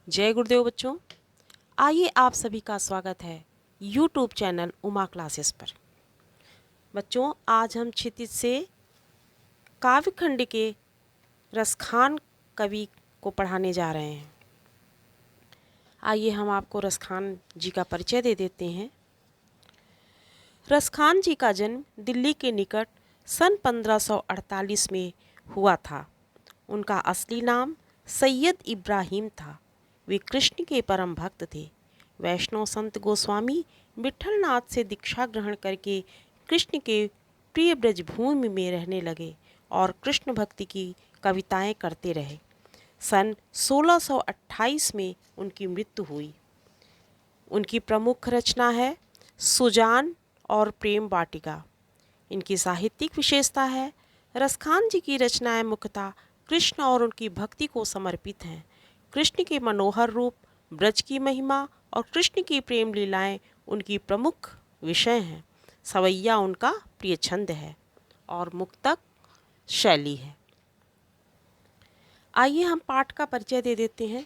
जय गुरुदेव बच्चों। आइए आप सभी का स्वागत है YouTube चैनल उमा क्लासेस पर। बच्चों, आज हम क्षितिज से काव्यखंड के रसखान कवि को पढ़ाने जा रहे हैं। आइए हम आपको रसखान जी का परिचय दे देते हैं। रसखान जी का जन्म दिल्ली के निकट सन 1548 में हुआ था। उनका असली नाम सैयद इब्राहिम था। वे कृष्ण के परम भक्त थे। वैष्णव संत गोस्वामी विठलनाथ से दीक्षा ग्रहण करके कृष्ण के प्रिय ब्रजभूमि में रहने लगे और कृष्ण भक्ति की कविताएं करते रहे। सन 1628 में उनकी मृत्यु हुई। उनकी प्रमुख रचना है सुजान और प्रेम वाटिका। इनकी साहित्यिक विशेषता है रसखान जी की रचनाएं मुख्यतः कृष्ण और उनकी भक्ति को समर्पित हैं। कृष्ण के मनोहर रूप, ब्रज की महिमा और कृष्ण की प्रेम लीलाएं उनकी प्रमुख विषय हैं। सवैया उनका प्रिय छंद है और मुक्तक शैली है। आइए हम पाठ का परिचय दे देते हैं।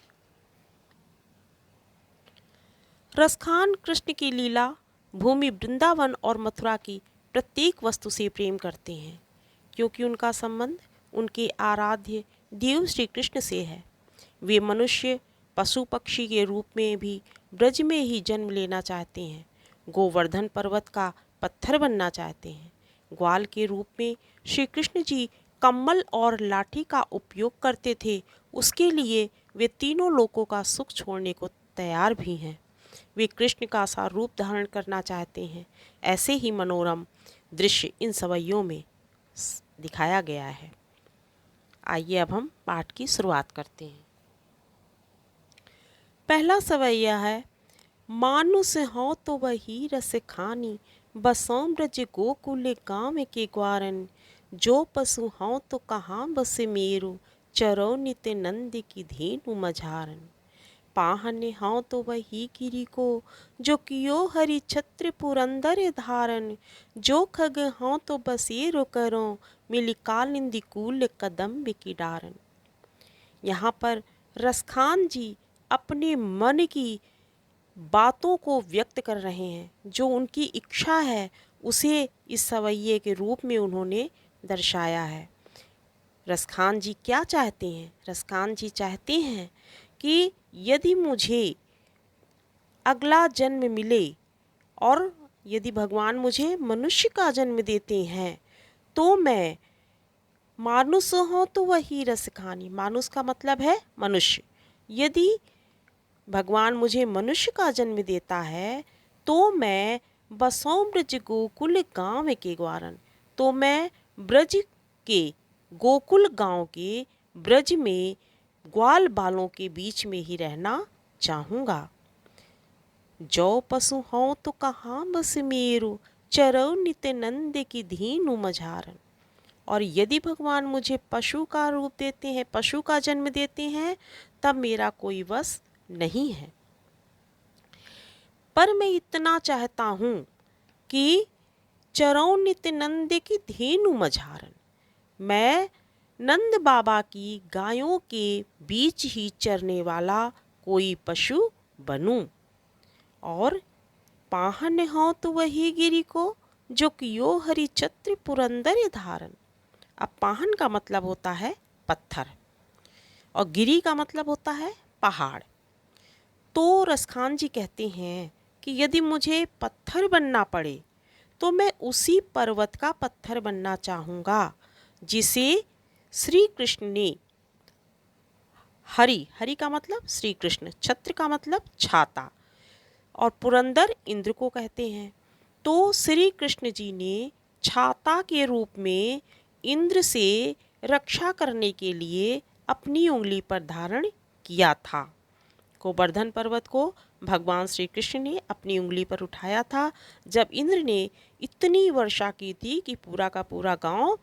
रसखान कृष्ण की लीला भूमि वृंदावन और मथुरा की प्रत्येक वस्तु से प्रेम करते हैं, क्योंकि उनका संबंध उनके आराध्य देव श्री कृष्ण से है। वे मनुष्य, पशु पक्षी के रूप में भी ब्रज में ही जन्म लेना चाहते हैं। गोवर्धन पर्वत का पत्थर बनना चाहते हैं। ग्वाल के रूप में श्री कृष्ण जी कम्बल और लाठी का उपयोग करते थे। उसके लिए वे तीनों लोकों का सुख छोड़ने को तैयार भी हैं। वे कृष्ण का सा रूप धारण करना चाहते हैं। ऐसे ही मनोरम दृश्य इन सवैयों में दिखाया गया है। आइए अब हम पाठ की शुरुआत करते हैं। पहला सवैया है, मानुष हो तो वही रस खानी, बसों ब्रज गोकुल गाँव के ग्वारन। जो पशु हो तो कहाँ बस मेरु, चरो नित नंद की धेनु मझारन। पाहन हो तो वही गिरी को, जो कियो हरि छत्र पुरंदर धारन। जो खग हो तो बसेरो करो, मिली कालिंदी कूल कदम्ब की डारन। यहाँ पर रसखान जी अपने मन की बातों को व्यक्त कर रहे हैं। जो उनकी इच्छा है उसे इस सवैये के रूप में उन्होंने दर्शाया है। रसखान जी क्या चाहते हैं? रसखान जी चाहते हैं कि यदि मुझे अगला जन्म मिले और यदि भगवान मुझे मनुष्य का जन्म देते हैं तो मैं मानुष हो तो वही रस खानी। मानुष का मतलब है मनुष्य। यदि भगवान मुझे मनुष्य का जन्म देता है तो मैं बसों ब्रज गोकुल गाँव के ग्वारन, तो मैं ब्रज के गोकुल गांव के ब्रज में ग्वाल बालों के बीच में ही रहना चाहूँगा। जो पशु हो तो कहाँ बस मेरु, चरो नित नंद की धेनु मझारन। और यदि भगवान मुझे पशु का रूप देते हैं, पशु का जन्म देते हैं, तब मेरा कोई वश नहीं है। पर मैं इतना चाहता हूँ कि चरौ नित नंद की धेनु मझारन, मैं नंद बाबा की गायों के बीच ही चरने वाला कोई पशु बनूं। और पाहन हो तो वही गिरी को, जो कियो हरि छत्र पुरंदर धारन। अब पाहन का मतलब होता है पत्थर और गिरी का मतलब होता है पहाड़। तो रसखान जी कहते हैं कि यदि मुझे पत्थर बनना पड़े तो मैं उसी पर्वत का पत्थर बनना चाहूँगा जिसे श्री कृष्ण ने हरि, हरि का मतलब श्री कृष्ण, छत्र का मतलब छाता और पुरंदर इंद्र को कहते हैं। तो श्री कृष्ण जी ने छाता के रूप में इंद्र से रक्षा करने के लिए अपनी उंगली पर धारण किया था। गोवर्धन पर्वत को भगवान श्री कृष्ण ने अपनी उंगली पर उठाया था जब इंद्र ने इतनी वर्षा की थी कि पूरा का पूरा गांव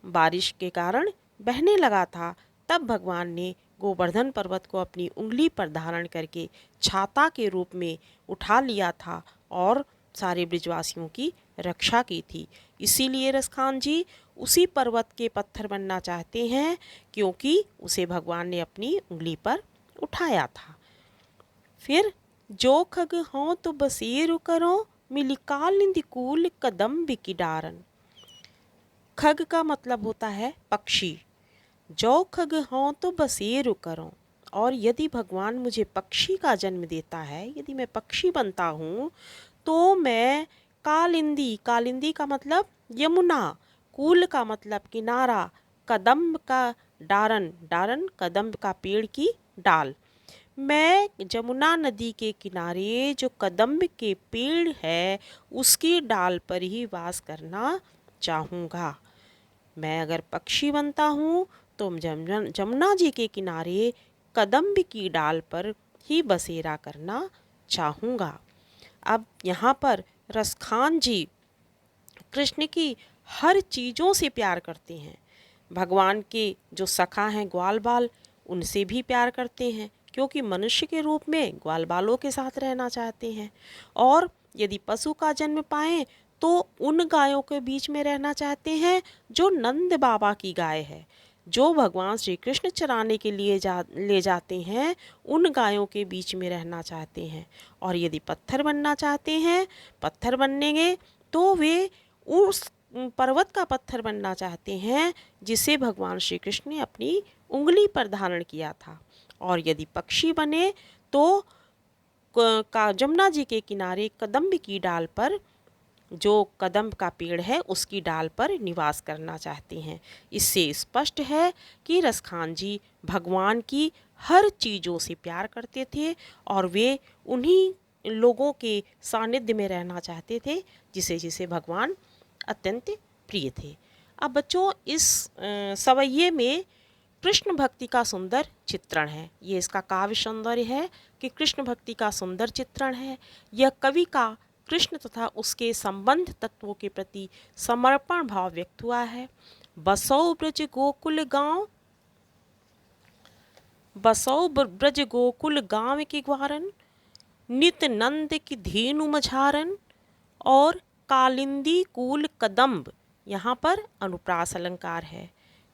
बारिश के कारण बहने लगा था। तब भगवान ने गोवर्धन पर्वत को अपनी उंगली पर धारण करके छाता के रूप में उठा लिया था और सारे ब्रिजवासियों की रक्षा की थी। इसीलिए रसखान जी उसी पर्वत के पत्थर बनना चाहते हैं, क्योंकि उसे भगवान ने अपनी उंगली पर उठाया था। फिर जो खग हों तो बसेरु करो, मिली कालिंदी कूल कदम्ब की डारन। खग का मतलब होता है पक्षी। जो खग हों तो बसेरु करो, और यदि भगवान मुझे पक्षी का जन्म देता है, यदि मैं पक्षी बनता हूँ, तो मैं कालिंदी, कालिंदी का मतलब यमुना, कूल का मतलब किनारा, कदम्ब का डारन, डारन कदम्ब का पेड़ की डाल, मैं जमुना नदी के किनारे जो कदम्ब के पेड़ है उसकी डाल पर ही वास करना चाहूँगा। मैं अगर पक्षी बनता हूँ तो जमुना जी के किनारे कदम्ब की डाल पर ही बसेरा करना चाहूँगा। अब यहाँ पर रसखान जी कृष्ण की हर चीज़ों से प्यार करते हैं। भगवान के जो सखा हैं ग्वाल बाल, उनसे भी प्यार करते हैं, क्योंकि मनुष्य के रूप में ग्वाल बालों के साथ रहना चाहते हैं। और यदि पशु का जन्म पाएं तो उन गायों के बीच में रहना चाहते हैं जो नंद बाबा की गाय है, जो भगवान श्री कृष्ण चराने के लिए ले जाते हैं, उन गायों के बीच में रहना चाहते हैं। और यदि पत्थर बनना चाहते हैं, पत्थर बनेंगे तो वे उस पर्वत का पत्थर बनना चाहते हैं जिसे भगवान श्री कृष्ण ने अपनी उंगली पर धारण किया था। और यदि पक्षी बने तो जमुना जी के किनारे कदम्ब की डाल पर, जो कदम्ब का पेड़ है उसकी डाल पर निवास करना चाहते हैं। इससे स्पष्ट है कि रसखान जी भगवान की हर चीज़ों से प्यार करते थे और वे उन्हीं लोगों के सानिध्य में रहना चाहते थे जिसे जिसे भगवान अत्यंत प्रिय थे। अब बच्चों, इस सवैये में कृष्ण भक्ति का सुंदर चित्रण है। ये इसका काव्य सौंदर्य है कि कृष्ण भक्ति का सुंदर चित्रण है। यह कवि का कृष्ण तथा उसके संबंध तत्वों के प्रति समर्पण भाव व्यक्त हुआ है। बसौ ब्रज गोकुल गांव, बसौ ब्रज गोकुल गांव के ग्वारन, नित नंद की धेनु मझारन, और कालिंदी कूल कदम्ब, यहाँ पर अनुप्रास अलंकार है,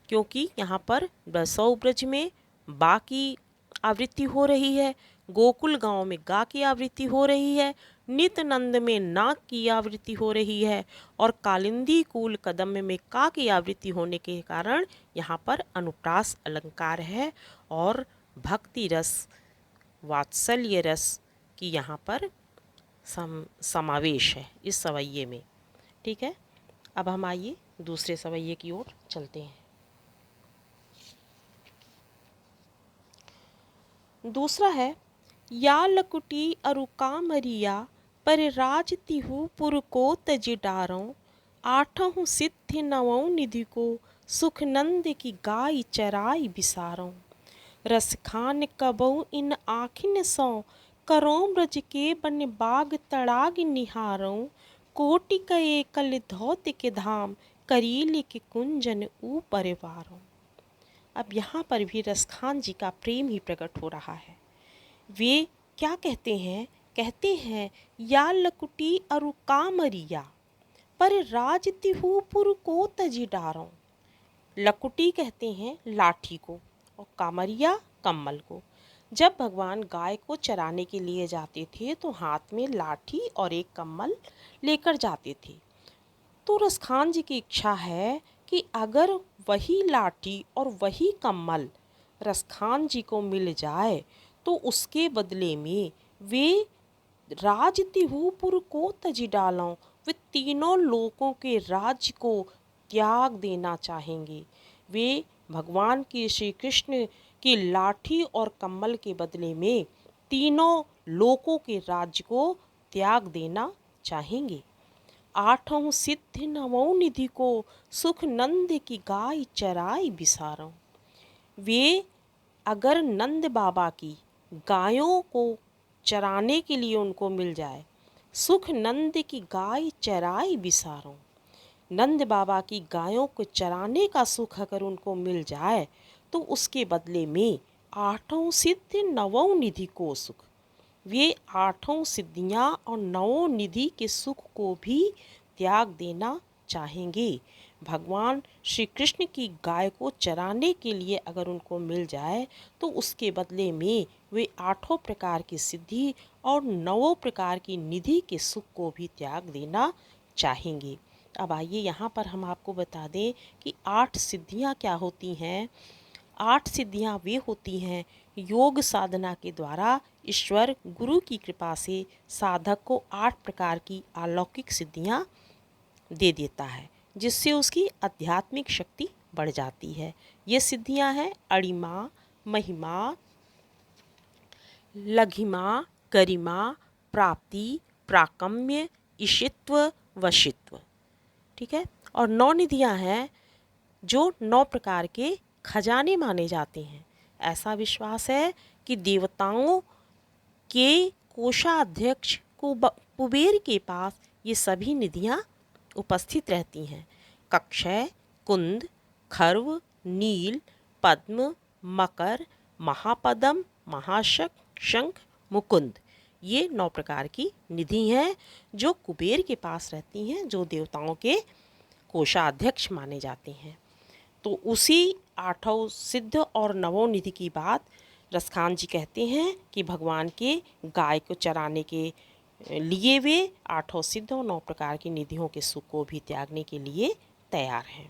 क्योंकि यहाँ पर बसौ ब्रज में बा की आवृत्ति हो रही है, गोकुल गांव में गा की आवृत्ति हो रही है, नित नंद में ना की आवृत्ति हो रही है, और कालिंदी कूल कदम्ब में का की आवृत्ति होने के कारण यहाँ पर अनुप्रास अलंकार है और भक्ति रस, वात्सल्य रस की यहाँ पर समावेश है इस सवैये में। ठीक है, अब हम आइए दूसरे सवैये की ओर चलते हैं। दूसरा है, या लकुटी अरु कामरिया, पर राज तिहु पुर को तज डारों, आठहु सिद्धि नवौ निधि को, सुख नंद की गाय चराई बिसारों। रस खान कबऊ इन आखिन सौ, करों ब्रज के बन बाग तड़ाग निहारों, कोटि कये कल धौत के धाम, करील के कुंजन ऊपर वारों। अब यहाँ पर भी रसखान जी का प्रेम ही प्रकट हो रहा है। वे क्या कहते हैं? कहते हैं, या लकुटी अरु कामरिया, पर राज तिहु पुर को तजी डारों। लकुटी कहते हैं लाठी को और कामरिया कम्मल को। जब भगवान गाय को चराने के लिए जाते थे तो हाथ में लाठी और एक कम्मल लेकर जाते थे। तो रसखान जी की इच्छा है कि अगर वही लाठी और वही कम्मल रसखान जी को मिल जाए तो उसके बदले में वे राज तिहुपुर को तजी डालों, वे तीनों लोकों के राज्य को त्याग देना चाहेंगे। वे भगवान की श्री कृष्ण की लाठी और कम्मल के बदले में तीनों लोकों के राज्य को त्याग देना चाहेंगे। आठों सिद्धि नवों निधि को, सुख नंद की गाय चराई बिसारों। वे अगर नंद बाबा की गायों को चराने के लिए उनको मिल जाए, सुख नंद की गाय चराई बिसारों, नंद बाबा की गायों को चराने का सुख अगर उनको मिल जाए तो उसके बदले में आठों सिद्धि नवों निधि को सुख, वे आठों सिद्धियाँ और नवों निधि के सुख को भी त्याग देना चाहेंगे। भगवान श्री कृष्ण की गाय को चराने के लिए अगर उनको मिल जाए तो उसके बदले में वे आठों प्रकार की सिद्धि और नवों प्रकार की निधि के सुख को भी त्याग देना चाहेंगे। अब आइए यहाँ पर हम आपको बता दें कि 8 सिद्धियाँ क्या होती हैं। 8 सिद्धियाँ वे होती हैं योग साधना के द्वारा ईश्वर गुरु की कृपा से साधक को 8 प्रकार की अलौकिक सिद्धियाँ दे देता है, जिससे उसकी आध्यात्मिक शक्ति बढ़ जाती है। ये सिद्धियाँ हैं अणिमा, महिमा, लघिमा, गरिमा, प्राप्ति, प्राकम्य, ईशित्व, वशित्व। ठीक है। और 9 निधियाँ हैं जो 9 प्रकार के खजाने माने जाते हैं। ऐसा विश्वास है कि देवताओं के कोषाध्यक्ष कुबेर के पास ये सभी निधियाँ उपस्थित रहती हैं। कक्षय, कुंद, खर्व, नील, पद्म, मकर, महापद्म, महाशक, शंख, मुकुंद, ये 9 प्रकार की निधि हैं जो कुबेर के पास रहती हैं, जो देवताओं के कोषाध्यक्ष माने जाते हैं। तो उसी 8 सिद्ध और नवों निधि की बात रसखान जी कहते हैं कि भगवान के गाय को चराने के लिए वे 8 सिद्ध और 9 प्रकार की निधियों के सुख को भी त्यागने के लिए तैयार हैं।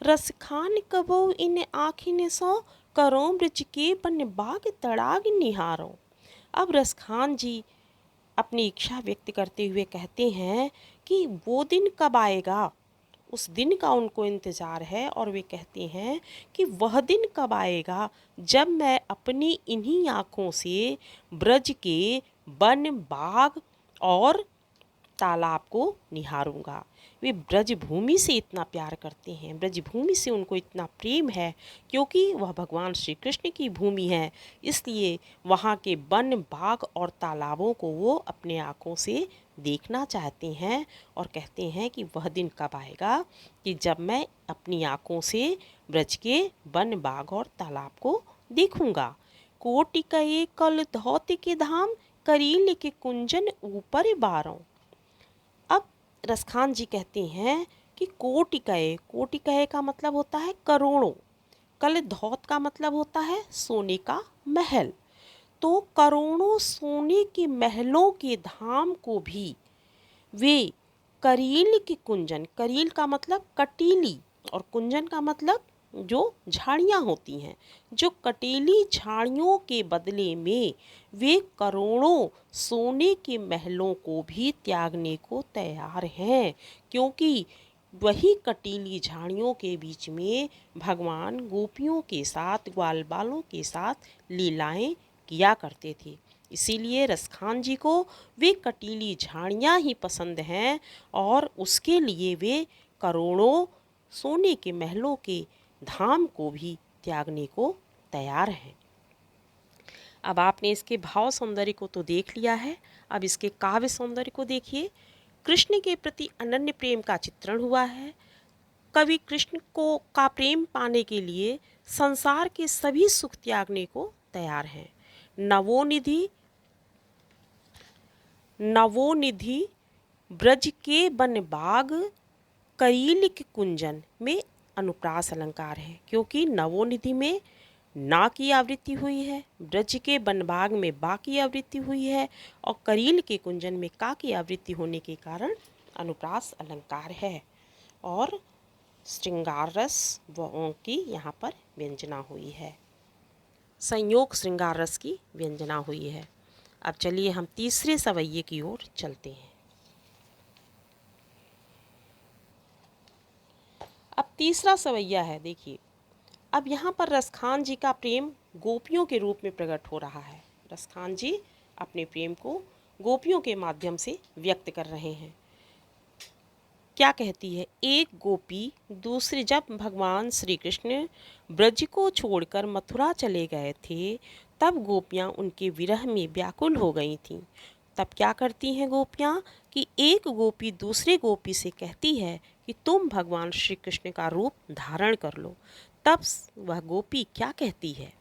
रसखान कबो इन आँखिन सो करो ब्रज के बन बाग तड़ाग निहारो। अब रसखान जी अपनी इच्छा व्यक्त करते हुए कहते हैं कि वो दिन कब आएगा, उस दिन का उनको इंतज़ार है। और वे कहते हैं कि वह दिन कब आएगा जब मैं अपनी इन्हीं आँखों से ब्रज के वन, बाग और तालाब को निहारूंगा। वे ब्रज भूमि से इतना प्यार करते हैं, ब्रज भूमि से उनको इतना प्रेम है, क्योंकि वह भगवान श्री कृष्ण की भूमि है। इसलिए वहाँ के वन, बाग और तालाबों को वो अपने आँखों से देखना चाहते हैं और कहते हैं कि वह दिन कब आएगा कि जब मैं अपनी आँखों से ब्रज के वन, बाग और तालाब को देखूंगा। कोटि कहे कल धौत के धाम, करील के कुंजन ऊपर बारों। अब रसखान जी कहते हैं कि कोटि कहे का मतलब होता है करोड़ों, कल धौत का मतलब होता है सोने का महल। तो करोड़ों सोने के महलों के धाम को भी वे करील के कुंजन, करील का मतलब कटीली और कुंजन का मतलब जो झाड़ियाँ होती हैं, जो कटीली झाड़ियों के बदले में वे करोड़ों सोने के महलों को भी त्यागने को तैयार हैं, क्योंकि वही कटीली झाड़ियों के बीच में भगवान गोपियों के साथ, ग्वाल बालों के साथ लीलाएं किया करते थे। इसीलिए रसखान जी को वे कटीली झाड़ियाँ ही पसंद हैं और उसके लिए वे करोड़ों सोने के महलों के धाम को भी त्यागने को तैयार हैं। अब आपने इसके भाव सौंदर्य को तो देख लिया है, अब इसके काव्य सौंदर्य को देखिए। कृष्ण के प्रति अनन्य प्रेम का चित्रण हुआ है। कवि कृष्ण को का प्रेम पाने के लिए संसार के सभी सुख त्यागने को तैयार हैं। नवोनिधि ब्रज के वन, बाग, करील के कुंजन में अनुप्रास अलंकार है, क्योंकि नवोनिधि में ना की आवृत्ति हुई है, ब्रज के बनबाग में बा की आवृत्ति हुई है और करील के कुंजन में का की आवृत्ति होने के कारण अनुप्रास अलंकार है। और श्रृंगार रस की यहाँ पर व्यंजना हुई है, संयोग श्रृंगार रस की व्यंजना हुई है। अब चलिए हम तीसरे सवैये की ओर चलते हैं। अब तीसरा सवैया है, देखिए अब यहाँ पर रसखान जी का प्रेम गोपियों के रूप में प्रकट हो रहा है। रसखान जी अपने प्रेम को गोपियों के माध्यम से व्यक्त कर रहे हैं। क्या कहती है, एक गोपी दूसरी, जब भगवान श्री कृष्ण ब्रज को छोड़कर मथुरा चले गए थे तब गोपियाँ उनके विरह में व्याकुल हो गई थीं। तब क्या करती हैं गोपियाँ कि एक गोपी दूसरे गोपी से कहती है कि तुम भगवान श्री कृष्ण का रूप धारण कर लो। तब वह गोपी क्या कहती है,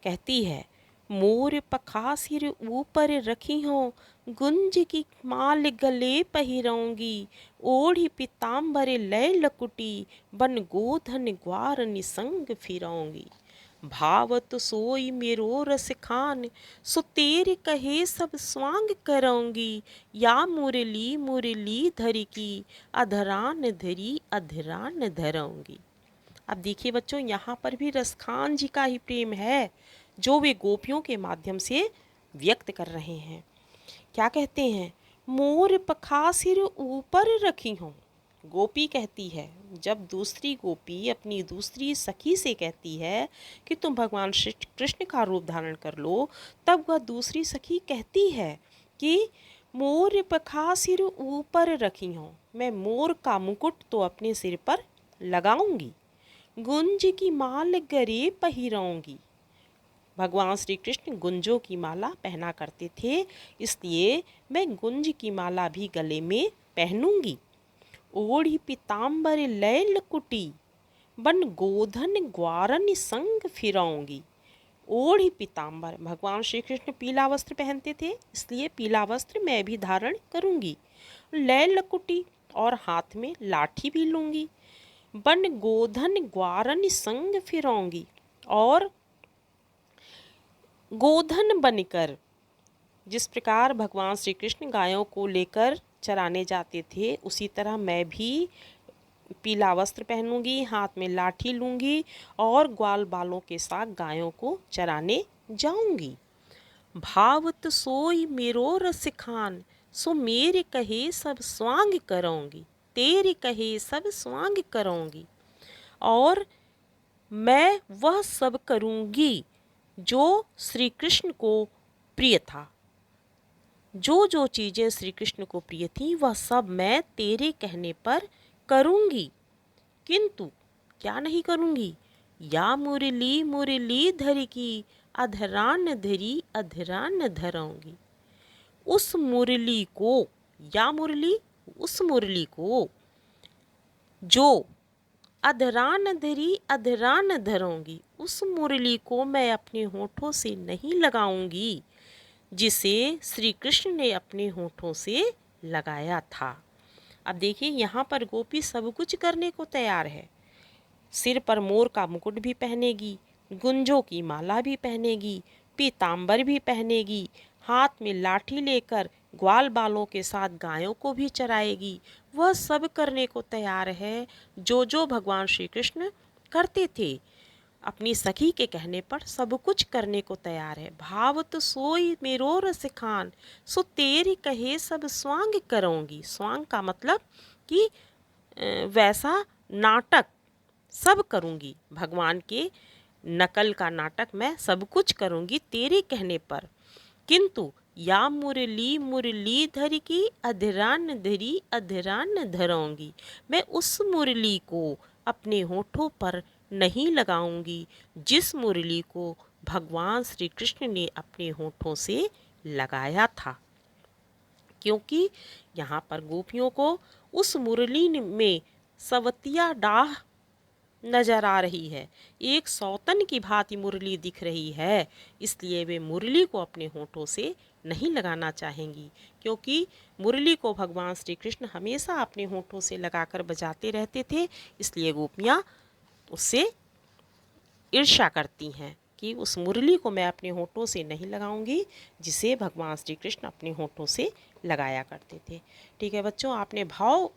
कहती है मोर पखासिर ऊपर रखी हो, गुंज की माल गले पहिरऊंगी, ओढ़ी पीताम्बर लय लकुटी, बन गोधन ग्वार निसंग फिरऊंगी। भावत सोई मेरो रस खान, सो तेरे कहे सब स्वांग करूंगी। या मुरली मुरली धर की, अधरान धरी अधरान धरूंगी। अब देखिए बच्चों, यहाँ पर भी रसखान जी का ही प्रेम है जो वे गोपियों के माध्यम से व्यक्त कर रहे हैं। क्या कहते हैं? मोर पखासिर ऊपर रखी हूँ। गोपी कहती है, जब दूसरी गोपी अपनी दूसरी सखी से कहती है कि तुम भगवान श्री कृष्ण का रूप धारण कर लो, तब वह दूसरी सखी कहती है कि मोर पखासिर ऊपर रखी हूँ, मैं मोर का मुकुट तो अपने सिर पर लगाऊंगी, गुंज की माल गरे पहिराऊंगी। भगवान श्री कृष्ण गुंजों की माला पहना करते थे, इसलिए मैं गुंज की माला भी गले में पहनूंगी। ओढ़ी पीताम्बर लैल कुटी, बन गोधन ग्वारन संग फिराऊंगी। ओढ़ी पीताम्बर, भगवान श्री कृष्ण पीला वस्त्र पहनते थे, इसलिए पीला वस्त्र मैं भी धारण करूंगी। लैल कुटी, और हाथ में लाठी भी लूंगी। बन गोधन ग्वारन संग फिराऊंगी, और गोधन बनकर, जिस प्रकार भगवान श्री कृष्ण गायों को लेकर चराने जाते थे, उसी तरह मैं भी पीला वस्त्र पहनूंगी, हाथ में लाठी लूंगी और ग्वाल बालों के साथ गायों को चराने जाऊंगी। भावत सोई मेरो रस खान, सो मेरे कहे सब स्वांग करूंगी, तेरे कहे सब स्वांग करूंगी। और मैं वह सब करूंगी जो श्री कृष्ण को प्रिय था। जो जो चीज़ें श्री कृष्ण को प्रिय थी वह सब मैं तेरे कहने पर करूंगी, किंतु क्या नहीं करूंगी? या मुरली मुरली धर की, अधरान धरी अधरान धरूंगी। उस मुरली को, या मुरली, उस मुरली को जो अधरान धरी अधरान धरूंगी, उस मुरली को मैं अपने होठों से नहीं लगाऊंगी जिसे श्री कृष्ण ने अपने होठों से लगाया था। अब देखिए, यहाँ पर गोपी सब कुछ करने को तैयार है। सिर पर मोर का मुकुट भी पहनेगी, गुंजों की माला भी पहनेगी, पीताम्बर भी पहनेगी, हाथ में लाठी लेकर ग्वाल बालों के साथ गायों को भी चराएगी। वह सब करने को तैयार है जो जो भगवान श्री कृष्ण करते थे। अपनी सखी के कहने पर सब कुछ करने को तैयार है। भावत सोई मेरो रस खान, सो तेरी कहे सब स्वांग करूंगी। स्वांग का मतलब कि वैसा नाटक सब करूंगी, भगवान के नकल का नाटक मैं सब कुछ करूंगी तेरे कहने पर। किंतु या मुरली मुरली धर की, अधरान धरी अधरान धरूंगी, मैं उस मुरली को अपने होठों पर नहीं लगाऊंगी जिस मुरली को भगवान श्री कृष्ण ने अपने होठों से लगाया था। क्योंकि यहाँ पर गोपियों को उस मुरली में सवतिया डाह नजर आ रही है, एक सौतन की भांति मुरली दिख रही है, इसलिए वे मुरली को अपने होठों से नहीं लगाना चाहेंगी। क्योंकि मुरली को भगवान श्री कृष्ण हमेशा अपने होठों से लगाकर बजाते रहते थे, इसलिए गोपियाँ उससे ईर्ष्या करती हैं कि उस मुरली को मैं अपने होठों से नहीं लगाऊंगी जिसे भगवान श्री कृष्ण अपने होठों से लगाया करते थे। ठीक है बच्चों, आपने भाव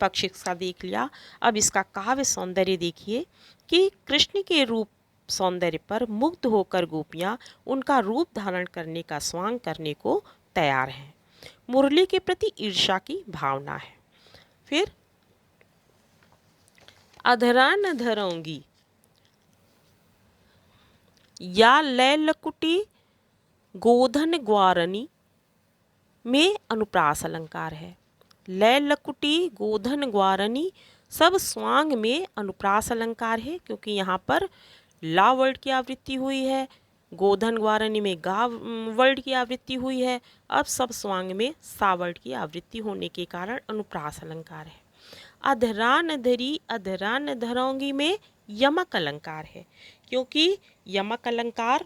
पक्ष इसका देख लिया। अब इसका काव्य सौंदर्य देखिए कि कृष्ण के रूप सौंदर्य पर मुग्ध होकर गोपियाँ उनका रूप धारण करने का स्वांग करने को तैयार हैं। मुरली के प्रति ईर्ष्या की भावना है। फिर अधरा न धरूंगी, या लैलकुटी गोधन ग्वारनी में अनुप्रास अलंकार है। लैलकुटी गोधन ग्वारनी सब स्वांग में अनुप्रास अलंकार है, क्योंकि यहाँ पर ला वर्ड की आवृत्ति हुई है, गोधन ग्वारनी में गा वर्ड की आवृत्ति हुई है। अब सब स्वांग में सा वर्ड की आवृत्ति होने के कारण अनुप्रास अलंकार है। अधरान धरी अधरान धरोंगी में यमक अलंकार है, क्योंकि यमक अलंकार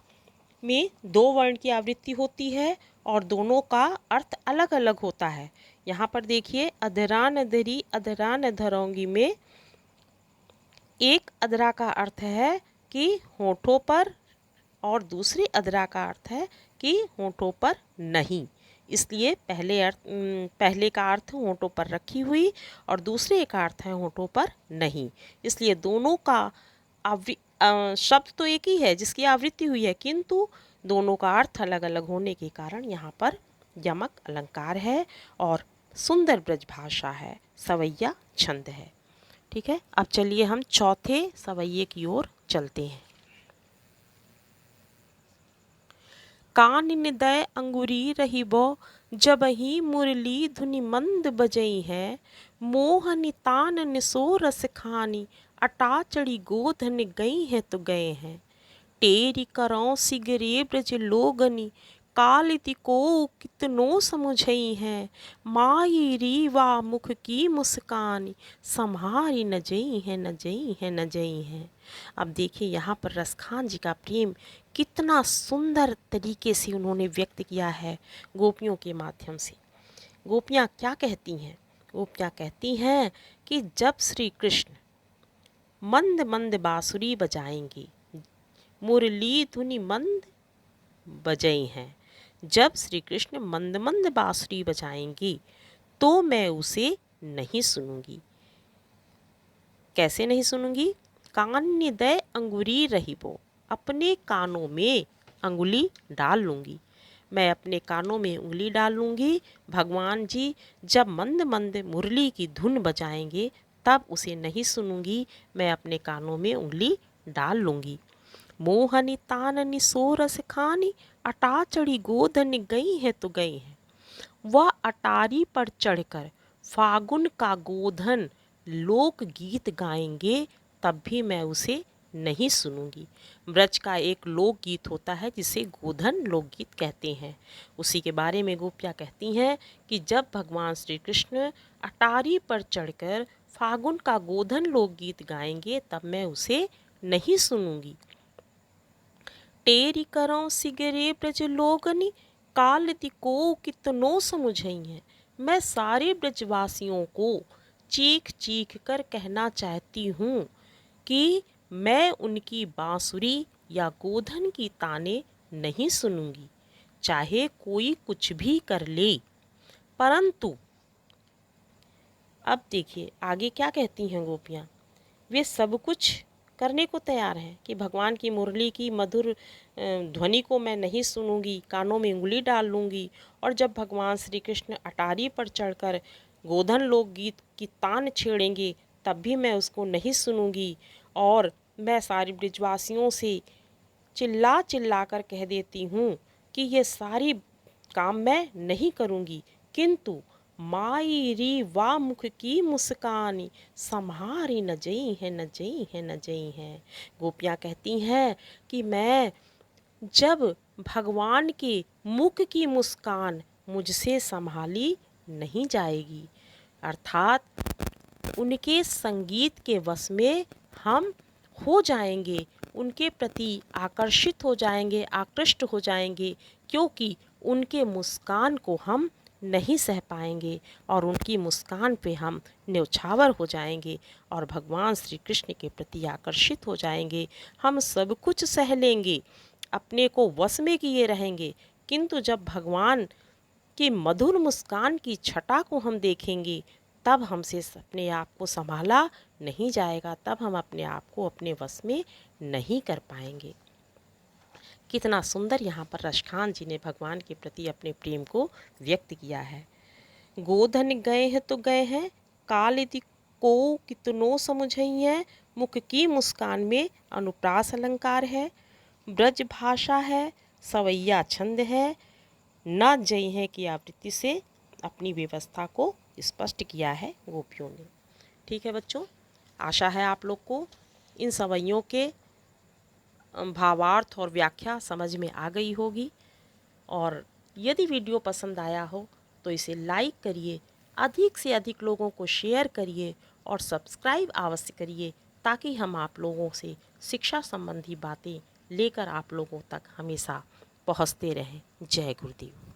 में दो वर्ण की आवृत्ति होती है और दोनों का अर्थ अलग अलग होता है। यहाँ पर देखिए, अधरान धरी अधरान धरोंगी में एक अधरा का अर्थ है कि होठों पर, और दूसरी अधरा का अर्थ है कि होठों पर नहीं। इसलिए पहले का अर्थ होठों पर रखी हुई और दूसरे का अर्थ है होठों पर नहीं। इसलिए दोनों का शब्द तो एक ही है जिसकी आवृत्ति हुई है, किंतु दोनों का अर्थ अलग अलग होने के कारण यहाँ पर यमक अलंकार है और सुंदर ब्रज भाषा है, सवैया छंद है। ठीक है, अब चलिए हम चौथे सवैये की ओर चलते हैं। कान निदय अंगुरी रहिबो, जबहि मुरली धुनि मंद बजई है। मोह नितान निसो रस खानी, अटा चढ़ी गोधन गई है तो गए हैं। टेरी करौ सिगरे ब्रज लोगनी, कालिति को कितनो समुझई है। माई रीवा मुख की मुस्कानी, सम्हारी न जई है न जई है न जई है। अब देखिए यहाँ पर रसखान जी का प्रेम कितना सुंदर तरीके से उन्होंने व्यक्त किया है गोपियों के माध्यम से। गोपियाँ क्या कहती हैं? गोपियाँ कहती हैं कि जब श्री कृष्ण मंद मंद बांसुरी बजाएंगे, मुरली धुनि मंद बजई हैं, जब श्री कृष्ण मंद मंद बांसुरी बजाएंगे तो मैं उसे नहीं सुनूंगी। कैसे नहीं सुनूंगी? कान निदय अंगुरी रहिबो, अपने कानों में अंगुली डाल लूँगी। मैं अपने कानों में उंगली डाल लूँगी। भगवान जी जब मंद मंद मुरली की धुन बजाएंगे तब उसे नहीं सुनूंगी, मैं अपने कानों में उंगली डाल लूँगी। मोहनी ताननी सोरस खानी, अटा चढ़ी गोधन गई है तो गई है। वह अटारी पर चढ़कर फागुन का गोधन लोक गीत गाएंगे तब भी मैं उसे नहीं सुनूंगी। ब्रज का एक लोकगीत होता है जिसे गोधन लोकगीत कहते हैं। उसी के बारे में गोपियाँ कहती हैं कि जब भगवान श्री कृष्ण अटारी पर चढ़कर फागुन का गोधन लोकगीत गाएंगे तब मैं उसे नहीं सुनूंगी। टेरी करो सिगरे ब्रज लोगनी, कालिति को कितनो समुझई है। मैं सारे ब्रजवासियों को चीख चीख कर कहना चाहती हूँ कि मैं उनकी बांसुरी या गोधन की ताने नहीं सुनूंगी, चाहे कोई कुछ भी कर ले। परंतु अब देखिए आगे क्या कहती हैं गोपियाँ। वे सब कुछ करने को तैयार हैं कि भगवान की मुरली की मधुर ध्वनि को मैं नहीं सुनूंगी, कानों में उंगली डाल लूँगी। और जब भगवान श्री कृष्ण अटारी पर चढ़कर गोधन लोकगीत की तान छेड़ेंगे तब भी मैं उसको नहीं सुनूंगी। और मैं सारी ब्रजवासियों से चिल्ला चिल्ला कर कह देती हूँ कि ये सारी काम मैं नहीं करूँगी, किंतु माई री वा मुख की मुस्कानी, सम्हारी न जई है न जई है न जई है। गोपियाँ कहती हैं कि मैं जब भगवान के मुख की मुस्कान मुझसे संभाली नहीं जाएगी, अर्थात उनके संगीत के वश में हम हो जाएंगे, उनके प्रति आकर्षित हो जाएंगे, आकृष्ट हो जाएंगे, क्योंकि उनके मुस्कान को हम नहीं सह पाएंगे और उनकी मुस्कान पे हम न्यौछावर हो जाएंगे और भगवान श्री कृष्ण के प्रति आकर्षित हो जाएंगे। हम सब कुछ सह लेंगे, अपने को वश में किए रहेंगे, किंतु जब भगवान की मधुर मुस्कान की छटा को हम देखेंगे तब हमसे अपने आप को संभाला नहीं जाएगा, तब हम अपने आप को अपने वश में नहीं कर पाएंगे। कितना सुंदर यहाँ पर रसखान जी ने भगवान के प्रति अपने प्रेम को व्यक्त किया है। गोधन गए हैं तो गए हैं, काल यदि को कितनो समुझई है। मुख की मुस्कान में अनुप्रास अलंकार है, ब्रज भाषा है, सवैया छंद है, न जय है की आवृत्ति से अपनी व्यवस्था को स्पष्ट किया है गोपियों ने। ठीक है बच्चों, आशा है आप लोग को इन सवैयों के भावार्थ और व्याख्या समझ में आ गई होगी। और यदि वीडियो पसंद आया हो तो इसे लाइक करिए, अधिक से अधिक लोगों को शेयर करिए और सब्सक्राइब अवश्य करिए ताकि हम आप लोगों से शिक्षा संबंधी बातें लेकर आप लोगों तक हमेशा पहुंचते रहें। जय गुरुदेव।